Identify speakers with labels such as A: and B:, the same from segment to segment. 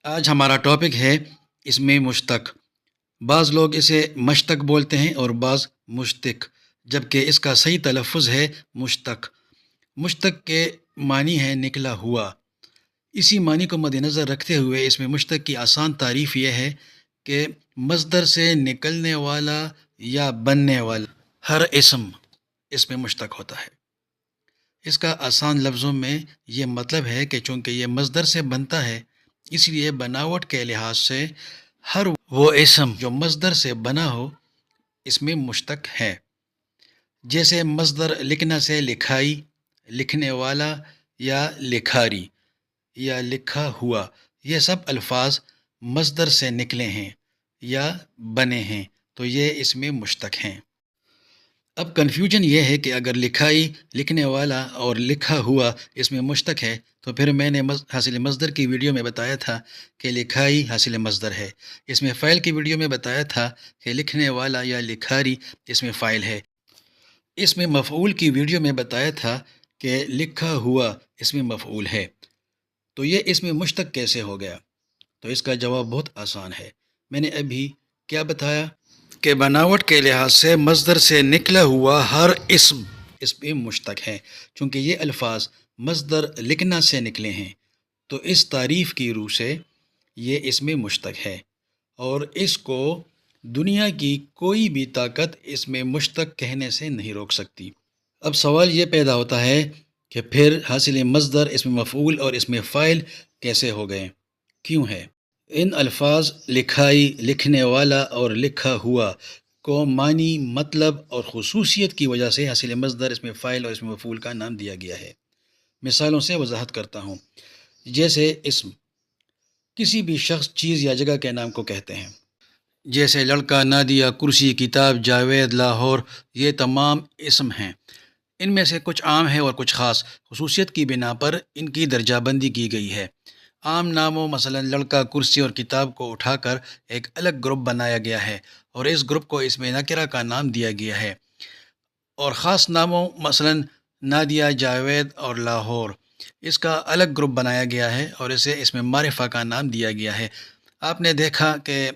A: آج ہمارا ٹاپک ہے اس میں مشتق۔ بعض لوگ اسے مشتق بولتے ہیں اور بعض مشتق، جبکہ اس کا صحیح تلفظ ہے مشتق۔ مشتق کے معنی ہے نکلا ہوا۔ اسی معنی کو مد نظر رکھتے ہوئے اس میں مشتق کی آسان تعریف یہ ہے کہ مصدر سے نکلنے والا یا بننے والا ہر اسم اس میں مشتق ہوتا ہے۔ اس کا آسان لفظوں میں یہ مطلب ہے کہ چونکہ یہ مصدر سے بنتا ہے، اس لیے بناوٹ کے لحاظ سے ہر وہ اسم جو مصدر سے بنا ہو اس میں مشتق ہے۔ جیسے مصدر لکھنا سے لکھائی، لکھنے والا یا لکھاری یا لکھا ہوا، یہ سب الفاظ مصدر سے نکلے ہیں یا بنے ہیں تو یہ اس میں مشتق ہیں۔ اب کنفیوژن یہ ہے کہ اگر لکھائی، لکھنے والا اور لکھا ہوا اس میں مشتق ہے تو پھر میں نے حاصل مصدر کی ویڈیو میں بتایا تھا کہ لکھائی حاصل مصدر ہے۔ اس میں فاعل کی ویڈیو میں بتایا تھا کہ لکھنے والا یا لکھاری اس میں فاعل ہے۔ اس میں مفعول کی ویڈیو میں بتایا تھا کہ لکھا ہوا اس میں مفعول ہے۔ تو یہ اس میں مشتق کیسے ہو گیا؟ تو اس کا جواب بہت آسان ہے۔ میں نے ابھی کیا بتایا کہ بناوٹ کے لحاظ سے مصدر سے نکلا ہوا ہر اسم اس میں مشتق ہے۔ چونکہ یہ الفاظ مصدر لکھنا سے نکلے ہیں تو اس تعریف کی روح سے یہ اس میں مشتق ہے، اور اس کو دنیا کی کوئی بھی طاقت اس میں مشتق کہنے سے نہیں روک سکتی۔ اب سوال یہ پیدا ہوتا ہے کہ پھر حاصل مصدر اس میں مفعول اور اس میں فاعل کیسے ہو گئے؟ کیوں ہے؟ ان الفاظ لکھائی، لکھنے والا اور لکھا ہوا کو معنی، مطلب اور خصوصیت کی وجہ سے حاصل مصدر اس میں فاعل اور اس میں مفعول کا نام دیا گیا ہے۔ مثالوں سے وضاحت کرتا ہوں۔ جیسے اسم کسی بھی شخص، چیز یا جگہ کے نام کو کہتے ہیں، جیسے لڑکا، نادیہ، کرسی، کتاب، جاوید، لاہور، یہ تمام اسم ہیں۔ ان میں سے کچھ عام ہے اور کچھ خاص۔ خصوصیت کی بنا پر ان کی درجہ بندی کی گئی ہے۔ عام ناموں مثلا لڑکا، کرسی اور کتاب کو اٹھا کر ایک الگ گروپ بنایا گیا ہے اور اس گروپ کو اس میں نکرہ کا نام دیا گیا ہے، اور خاص ناموں مثلا نادیہ، جاوید اور لاہور، اس کا الگ گروپ بنایا گیا ہے اور اسے اس میں معرفہ کا نام دیا گیا ہے۔ آپ نے دیکھا کہ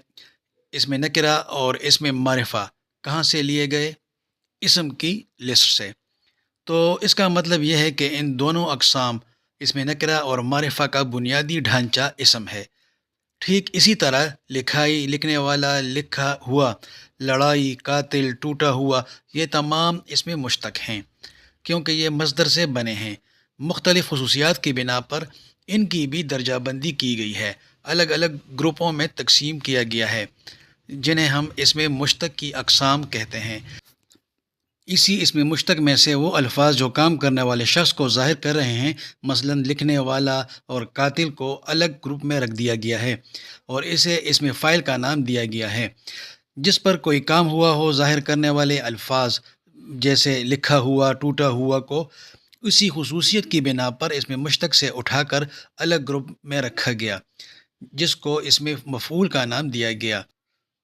A: اس میں نکرہ اور اس میں معرفہ کہاں سے لیے گئے؟ اسم کی لسٹ سے۔ تو اس کا مطلب یہ ہے کہ ان دونوں اقسام اس میں نکرہ اور معرفہ کا بنیادی ڈھانچہ اسم ہے۔ ٹھیک اسی طرح لکھائی، لکھنے والا، لکھا ہوا، لڑائی، قاتل، ٹوٹا ہوا، یہ تمام اس میں مشتق ہیں کیونکہ یہ مصدر سے بنے ہیں۔ مختلف خصوصیات کی بنا پر ان کی بھی درجہ بندی کی گئی ہے، الگ الگ گروپوں میں تقسیم کیا گیا ہے، جنہیں ہم اس میں مشتق کی اقسام کہتے ہیں۔ اسی اس میں مشتق میں سے وہ الفاظ جو کام کرنے والے شخص کو ظاہر کر رہے ہیں، مثلا لکھنے والا اور قاتل کو الگ گروپ میں رکھ دیا گیا ہے اور اسے اس میں فاعل کا نام دیا گیا ہے۔ جس پر کوئی کام ہوا ہو، ظاہر کرنے والے الفاظ جیسے لکھا ہوا، ٹوٹا ہوا کو اسی خصوصیت کی بنا پر اس میں مشتق سے اٹھا کر الگ گروپ میں رکھا گیا، جس کو اس میں مفعول کا نام دیا گیا۔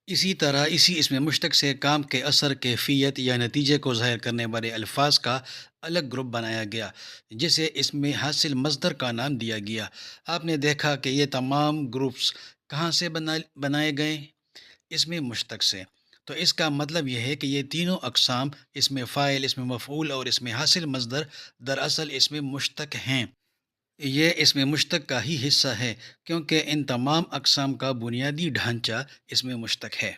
A: اسی طرح اسی اس میں مشتق سے کام کے اثر، کیفیت یا نتیجے کو ظاہر کرنے والے الفاظ کا الگ گروپ بنایا گیا، جسے اس میں حاصل مصدر کا نام دیا گیا۔ آپ نے دیکھا کہ یہ تمام گروپس کہاں سے بنائے گئے؟ اس میں مشتق سے۔ تو اس کا مطلب یہ ہے کہ یہ تینوں اقسام، اس میں فاعل، اس میں مفعول اور اس میں حاصل مصدر، دراصل اس میں مشتق ہیں۔ یہ اس میں مشتق کا ہی حصہ ہے کیونکہ ان تمام اقسام کا بنیادی ڈھانچہ اس میں مشتق ہے۔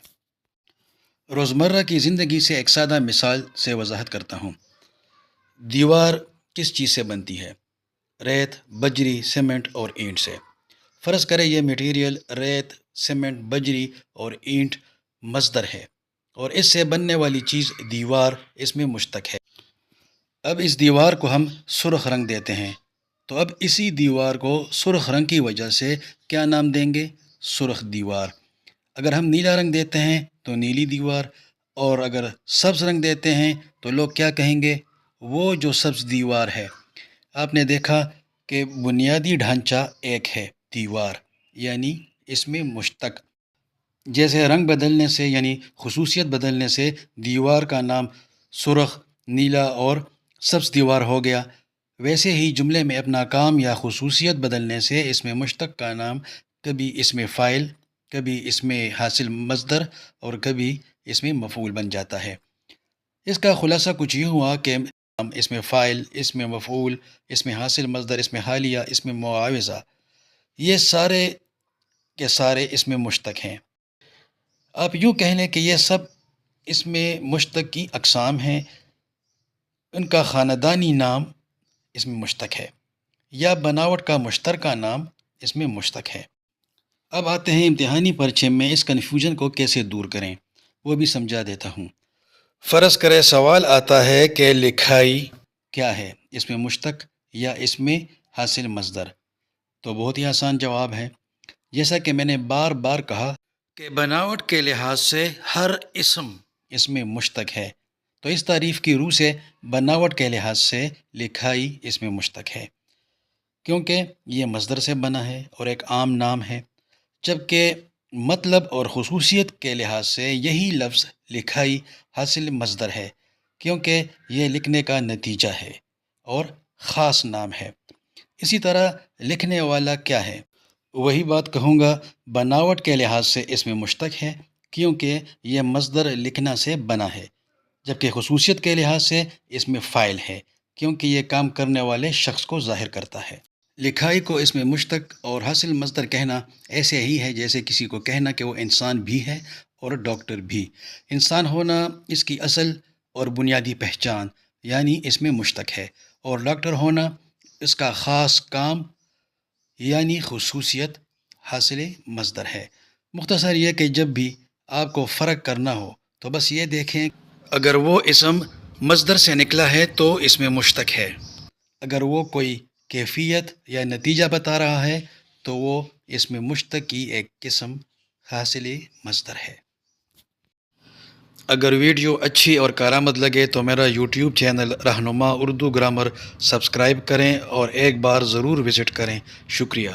A: روزمرہ کی زندگی سے ایک سادہ مثال سے وضاحت کرتا ہوں۔ دیوار کس چیز سے بنتی ہے؟ ریت، بجری، سیمنٹ اور اینٹ سے۔ فرض کریں یہ مٹیریل ریت، سیمنٹ، بجری اور اینٹ مصدر ہے اور اس سے بننے والی چیز دیوار اس میں مشتق ہے۔ اب اس دیوار کو ہم سرخ رنگ دیتے ہیں، تو اب اسی دیوار کو سرخ رنگ کی وجہ سے کیا نام دیں گے؟ سرخ دیوار۔ اگر ہم نیلا رنگ دیتے ہیں تو نیلی دیوار، اور اگر سبز رنگ دیتے ہیں تو لوگ کیا کہیں گے؟ وہ جو سبز دیوار ہے۔ آپ نے دیکھا کہ بنیادی ڈھانچہ ایک ہے، دیوار، یعنی اس میں مشتق۔ جیسے رنگ بدلنے سے یعنی خصوصیت بدلنے سے دیوار کا نام سرخ، نیلا اور سبز دیوار ہو گیا، ویسے ہی جملے میں اپنا کام یا خصوصیت بدلنے سے اس میں مشتق کا نام کبھی اس میں فاعل، کبھی اس میں حاصل مصدر اور کبھی اس میں مفعول بن جاتا ہے۔ اس کا خلاصہ کچھ یوں ہوا کہ اس میں فاعل، اس میں مفعول، اس میں حاصل مصدر، اس میں حالیہ، اس میں معاوضہ، یہ سارے کے سارے اس میں مشتق ہیں۔ آپ یوں کہہ لیں کہ یہ سب اس میں مشتق کی اقسام ہیں، ان کا خاندانی نام اس میں مشتق ہے یا بناوٹ کا مشترکہ نام اس میں مشتق ہے۔ اب آتے ہیں امتحانی پرچے میں اس کنفیوژن کو کیسے دور کریں، وہ بھی سمجھا دیتا ہوں۔ فرض کرے سوال آتا ہے کہ لکھائی کیا ہے، اس میں مشتق یا اس میں حاصل مصدر؟ تو بہت ہی آسان جواب ہے، جیسا کہ میں نے بار بار کہا کہ بناوٹ کے لحاظ سے ہر اسم اس میں مشتق ہے، تو اس تعریف کی روح سے بناوٹ کے لحاظ سے لکھائی اس میں مشتق ہے، کیونکہ یہ مصدر سے بنا ہے اور ایک عام نام ہے، جبکہ مطلب اور خصوصیت کے لحاظ سے یہی لفظ لکھائی حاصل مصدر ہے، کیونکہ یہ لکھنے کا نتیجہ ہے اور خاص نام ہے۔ اسی طرح لکھنے والا کیا ہے، وہی بات کہوں گا، بناوٹ کے لحاظ سے اس میں مشتق ہے کیونکہ یہ مصدر لکھنا سے بنا ہے، جبکہ خصوصیت کے لحاظ سے اس میں فاعل ہے کیونکہ یہ کام کرنے والے شخص کو ظاہر کرتا ہے۔ لکھائی کو اس میں مشتق اور حاصل مصدر کہنا ایسے ہی ہے جیسے کسی کو کہنا کہ وہ انسان بھی ہے اور ڈاکٹر بھی۔ انسان ہونا اس کی اصل اور بنیادی پہچان یعنی اس میں مشتق ہے، اور ڈاکٹر ہونا اس کا خاص کام یعنی خصوصیت حاصل مصدر ہے۔ مختصر یہ کہ جب بھی آپ کو فرق کرنا ہو تو بس یہ دیکھیں، اگر وہ اسم مصدر سے نکلا ہے تو اس میں مشتق ہے، اگر وہ کوئی کیفیت یا نتیجہ بتا رہا ہے تو وہ اس میں مشتق کی ایک قسم حاصل مصدر ہے۔ اگر ویڈیو اچھی اور کارآمد لگے تو میرا یوٹیوب چینل رہنما اردو گرامر سبسکرائب کریں اور ایک بار ضرور وزٹ کریں۔ شکریہ۔